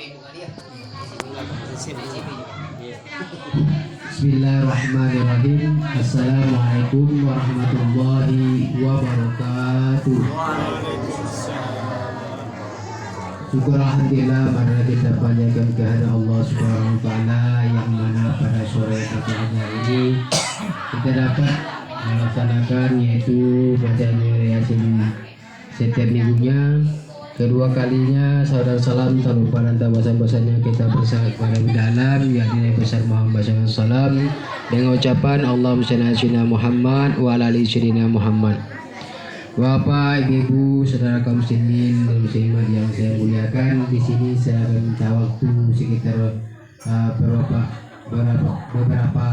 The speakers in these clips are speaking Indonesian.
Bismillahirrahmanirrahim. Assalamualaikum warahmatullahi wabarakatuh. Syukur alhamdulillah marilah kita panjatkan kehadirat Allah Subhanahu wa taala yang mana pada sore hari ini kita dapat melaksanakan yaitu bacaan Yasin setiap minggunya. Kedua kalinya saudara salam tanpa lupa bahasa-bahasanya kita bersama kepada dalam yakni besar Muhammad SAW dengan ucapan Allahumma shalli ala sayyidina Muhammad wa ala ali sayyidina Muhammad. Bapak, Ibu, saudara kaum muslimin dan muslimat yang saya muliakan, di sini saya akan minta waktu sekitar beberapa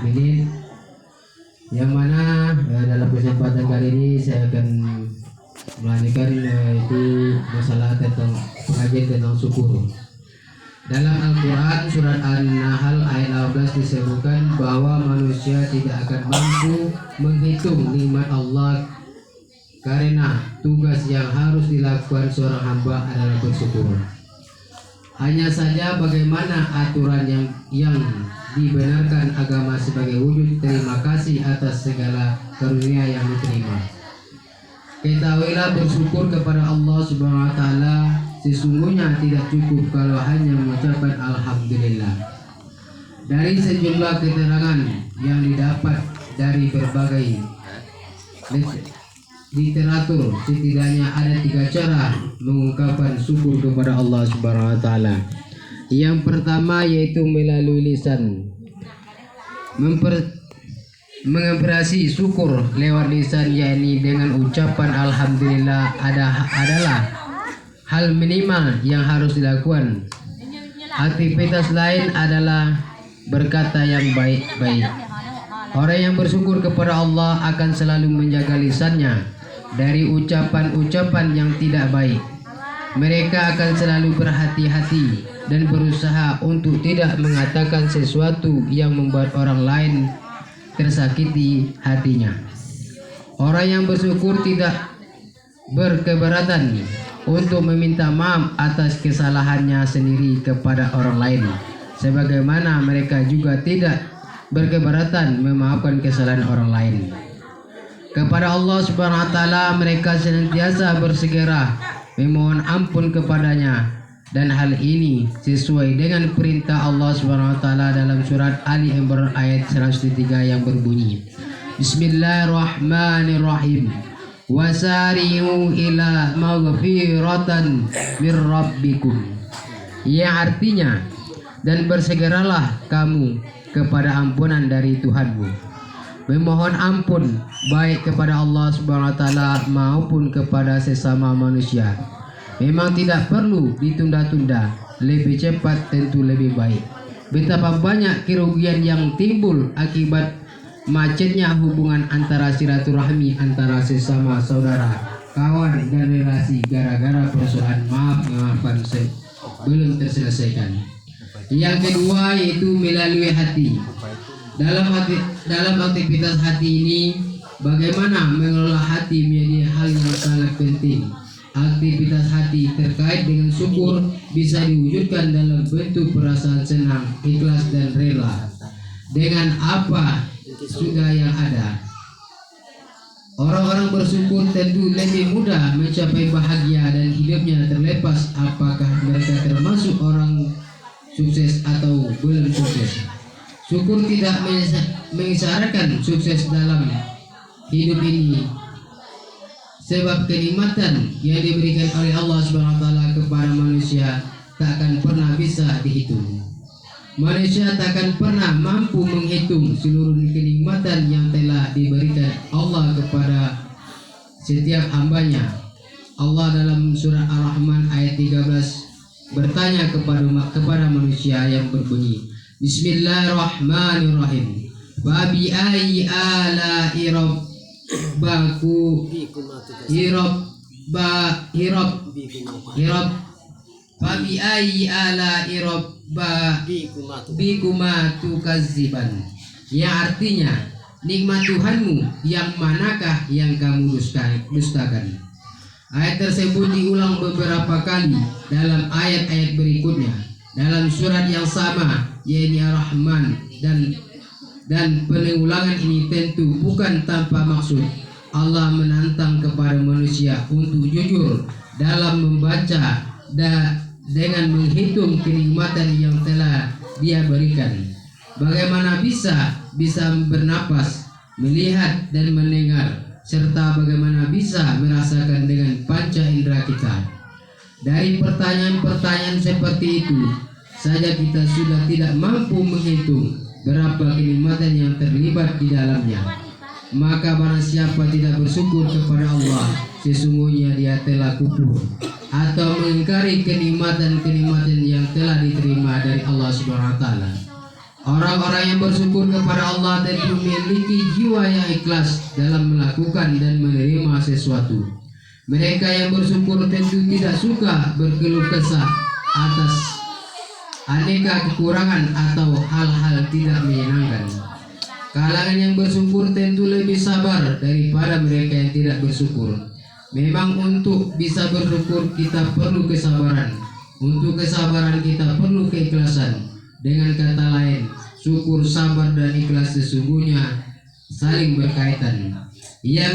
menit, yang mana dalam kesempatan kali ini saya akan melanjutkan itu masalah tentang pengajian tentang syukur. Dalam Al-Quran surat An-Nahl ayat 18 disebutkan bahwa manusia tidak akan mampu menghitung nikmat Allah karena tugas yang harus dilakukan seorang hamba adalah bersyukur. Hanya saja bagaimana aturan yang dibenarkan agama sebagai wujud terima kasih atas segala karunia yang diterima. Ketahuilah bersyukur kepada Allah Subhanahu wa taala sesungguhnya tidak cukup kalau hanya mengucapkan alhamdulillah. Dari sejumlah keterangan yang didapat dari berbagai literatur, setidaknya ada 3 cara mengungkapkan syukur kepada Allah Subhanahu wa taala. Yang pertama yaitu melalui lisan. Mengekspresi syukur lewat lisan yakni dengan ucapan alhamdulillah adalah hal minimal yang harus dilakukan. Aktivitas lain adalah berkata yang baik-baik. Orang yang bersyukur kepada Allah akan selalu menjaga lisannya dari ucapan-ucapan yang tidak baik. Mereka akan selalu berhati-hati dan berusaha untuk tidak mengatakan sesuatu yang membuat orang lain tersakiti hatinya. Orang yang bersyukur tidak berkeberatan untuk meminta maaf atas kesalahannya sendiri kepada orang lain, sebagaimana mereka juga tidak berkeberatan memaafkan kesalahan orang lain. Kepada Allah Subhanahu wa taala mereka senantiasa bersegera memohon ampun kepadanya, dan hal ini sesuai dengan perintah Allah Subhanahu wa taala dalam surat Ali Imran ayat 103 yang berbunyi Bismillahirrahmanirrahim wasari'u ila maghfiratan mir rabbikum, yang artinya dan bersegeralah kamu kepada ampunan dari Tuhanmu. Memohon ampun baik kepada Allah Subhanahu wa taala maupun kepada sesama manusia memang tidak perlu ditunda-tunda, lebih cepat tentu lebih baik. Betapa banyak kerugian yang timbul akibat macetnya hubungan antara silaturahmi antara sesama saudara, kawan dan relasi gara-gara persoalan maafkan belum terselesaikan. Yang kedua yaitu melalui hati. Dalam aktivitas hati ini, bagaimana mengelola hati menjadi hal yang sangat penting. Aktivitas hati terkait dengan syukur bisa diwujudkan dalam bentuk perasaan senang, ikhlas dan rela dengan apa sudah yang ada. Orang-orang bersyukur tentu lebih mudah mencapai bahagia dan hidupnya terlepas apakah mereka termasuk orang sukses atau belum sukses. Syukur tidak mengisyaratkan sukses dalam hidup ini, sebab kenikmatan yang diberikan oleh Allah Subhanahu wa taala kepada manusia tak akan pernah bisa dihitung. Manusia tak akan pernah mampu menghitung seluruh kenikmatan yang telah diberikan Allah kepada setiap hambanya. Allah dalam surah Ar-Rahman ayat 13 bertanya kepada manusia yang berbunyi Bismillahirrahmanirrahim. Babi ayyi ala'i rabbaku Babi ayyi ala'i rabbikuma tukazziban, yang artinya nikmat Tuhanmu yang manakah yang kamu dustakan. Ayat tersebut diulang beberapa kali dalam ayat-ayat berikutnya dalam surat yang sama, yaitu Ar-Rahman, dan pengulangan ini tentu bukan tanpa maksud. Allah menantang kepada manusia untuk jujur dalam membaca dengan menghitung kenikmatan yang telah Dia berikan. Bagaimana bisa bernapas, melihat dan mendengar, serta bagaimana bisa merasakan dengan panca indera kita. Dari pertanyaan-pertanyaan seperti itu saja kita sudah tidak mampu menghitung berapa kenikmatan yang terlibat di dalamnya. Maka barang siapa tidak bersyukur kepada Allah, sesungguhnya dia telah kufur atau mengingkari kenikmatan-kenikmatan yang telah diterima dari Allah Subhanahu wa taala. Orang-orang yang bersyukur kepada Allah tentu memiliki jiwa yang ikhlas dalam melakukan dan menerima sesuatu. Mereka yang bersyukur tentu tidak suka berkeluh kesah atas aneka kekurangan atau hal-hal tidak menyenangkan. Kalangan yang bersyukur tentu lebih sabar daripada mereka yang tidak bersyukur. Memang untuk bisa bersyukur kita perlu kesabaran. Untuk kesabaran kita perlu keikhlasan. Dengan kata lain, syukur, sabar, dan ikhlas sesungguhnya saling berkaitan. Yang